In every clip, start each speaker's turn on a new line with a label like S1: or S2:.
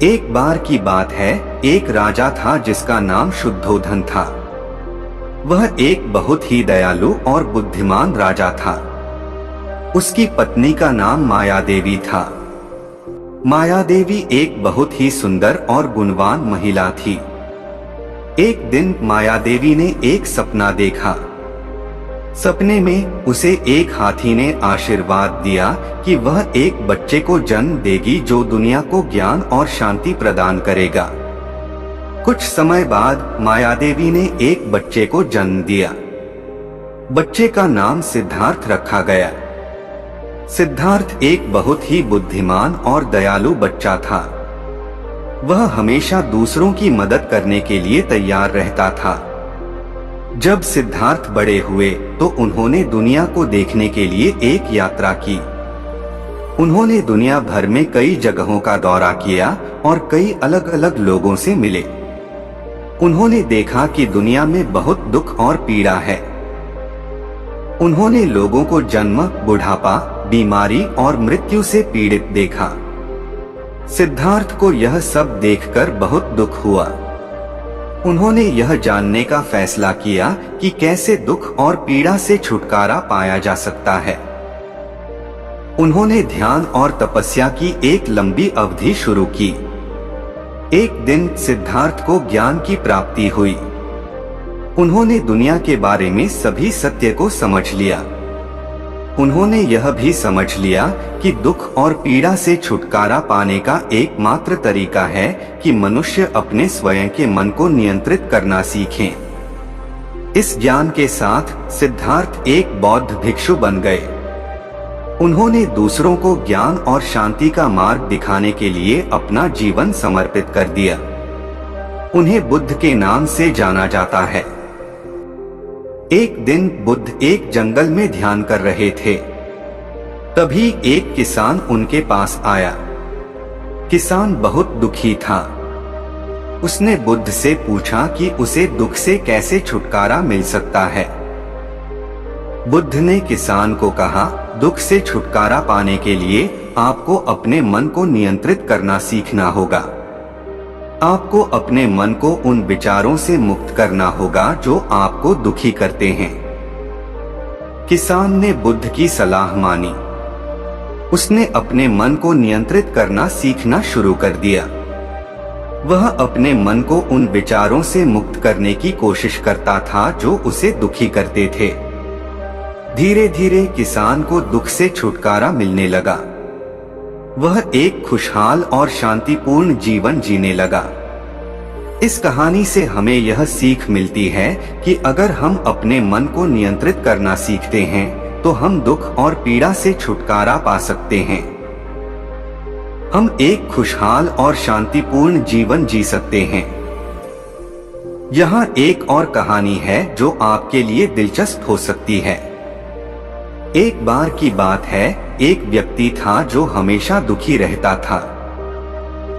S1: एक बार की बात है, एक राजा था जिसका नाम शुद्धोधन था। वह एक बहुत ही दयालु और बुद्धिमान राजा था। उसकी पत्नी का नाम माया देवी था। माया देवी एक बहुत ही सुंदर और गुणवान महिला थी। एक दिन माया देवी ने एक सपना देखा। सपने में उसे एक हाथी ने आशीर्वाद दिया कि वह एक बच्चे को जन्म देगी जो दुनिया को ज्ञान और शांति प्रदान करेगा। कुछ समय बाद माया देवी ने एक बच्चे को जन्म दिया। बच्चे का नाम सिद्धार्थ रखा गया। सिद्धार्थ एक बहुत ही बुद्धिमान और दयालु बच्चा था। वह हमेशा दूसरों की मदद करने के लिए तैयार रहता था। जब सिद्धार्थ बड़े हुए तो उन्होंने दुनिया को देखने के लिए एक यात्रा की। उन्होंने दुनिया भर में कई जगहों का दौरा किया और कई अलग अलग लोगों से मिले। उन्होंने देखा कि दुनिया में बहुत दुख और पीड़ा है। उन्होंने लोगों को जन्म, बुढ़ापा, बीमारी और मृत्यु से पीड़ित देखा। सिद्धार्थ को यह सब देखकर बहुत दुख हुआ। उन्होंने यह जानने का फैसला किया कि कैसे दुख और पीड़ा से छुटकारा पाया जा सकता है। उन्होंने ध्यान और तपस्या की एक लंबी अवधि शुरू की। एक दिन सिद्धार्थ को ज्ञान की प्राप्ति हुई। उन्होंने दुनिया के बारे में सभी सत्य को समझ लिया। उन्होंने यह भी समझ लिया कि दुख और पीड़ा से छुटकारा पाने का एकमात्र तरीका है कि मनुष्य अपने स्वयं के मन को नियंत्रित करना सीखें। इस ज्ञान के साथ सिद्धार्थ एक बौद्ध भिक्षु बन गए। उन्होंने दूसरों को ज्ञान और शांति का मार्ग दिखाने के लिए अपना जीवन समर्पित कर दिया। उन्हें बुद्ध के नाम से जाना जाता है। एक दिन बुद्ध एक जंगल में ध्यान कर रहे थे। तभी एक किसान उनके पास आया। किसान बहुत दुखी था। उसने बुद्ध से पूछा कि उसे दुख से कैसे छुटकारा मिल सकता है। बुद्ध ने किसान को कहा, दुख से छुटकारा पाने के लिए आपको अपने मन को नियंत्रित करना सीखना होगा। आपको अपने मन को उन विचारों से मुक्त करना होगा जो आपको दुखी करते हैं। किसान ने बुद्ध की सलाह मानी। उसने अपने मन को नियंत्रित करना सीखना शुरू कर दिया। वह अपने मन को उन विचारों से मुक्त करने की कोशिश करता था जो उसे दुखी करते थे। धीरे धीरे किसान को दुख से छुटकारा मिलने लगा। वह एक खुशहाल और शांतिपूर्ण जीवन जीने लगा। इस कहानी से हमें यह सीख मिलती है कि अगर हम अपने मन को नियंत्रित करना सीखते हैं तो हम दुख और पीड़ा से छुटकारा पा सकते हैं। हम एक खुशहाल और शांतिपूर्ण जीवन जी सकते हैं। यहाँ एक और कहानी है जो आपके लिए दिलचस्प हो सकती है। एक बार की बात है, एक व्यक्ति था जो हमेशा दुखी रहता था।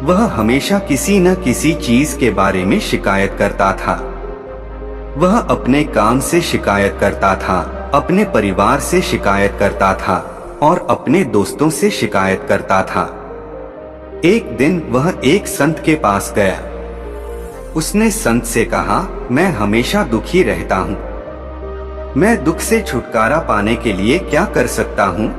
S1: वह हमेशा किसी न किसी चीज के बारे में शिकायत करता था। वह अपने काम से शिकायत करता था, अपने परिवार से शिकायत करता था और अपने दोस्तों से शिकायत करता था। एक दिन वह एक संत के पास गया। उसने संत से कहा, मैं हमेशा दुखी रहता हूँ। मैं दुख से छुटकारा पाने के लिए क्या कर सकता हूँ?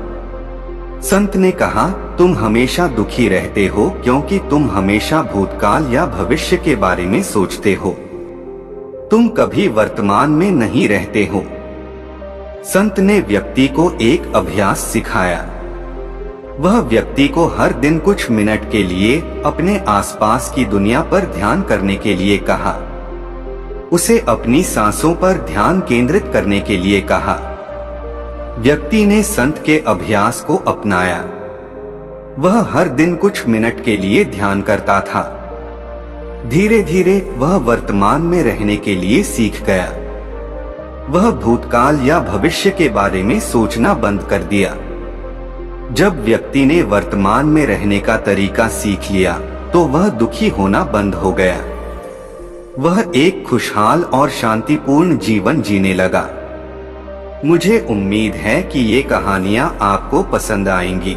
S1: संत ने कहा, तुम हमेशा दुखी रहते हो क्योंकि तुम हमेशा भूतकाल या भविष्य के बारे में सोचते हो। तुम कभी वर्तमान में नहीं रहते हो। संत ने व्यक्ति को एक अभ्यास सिखाया। वह व्यक्ति को हर दिन कुछ मिनट के लिए अपने आसपास की दुनिया पर ध्यान करने के लिए कहा। उसे अपनी सांसों पर ध्यान केंद्रित करने के लिए कहा। व्यक्ति ने संत के अभ्यास को अपनाया। वह हर दिन कुछ मिनट के लिए ध्यान करता था। धीरे धीरे वह वर्तमान में रहने के लिए सीख गया। वह भूतकाल या भविष्य के बारे में सोचना बंद कर दिया। जब व्यक्ति ने वर्तमान में रहने का तरीका सीख लिया तो वह दुखी होना बंद हो गया। वह एक खुशहाल और शांतिपूर्ण जीवन जीने लगा। मुझे उम्मीद है कि ये कहानियां आपको पसंद आएंगी।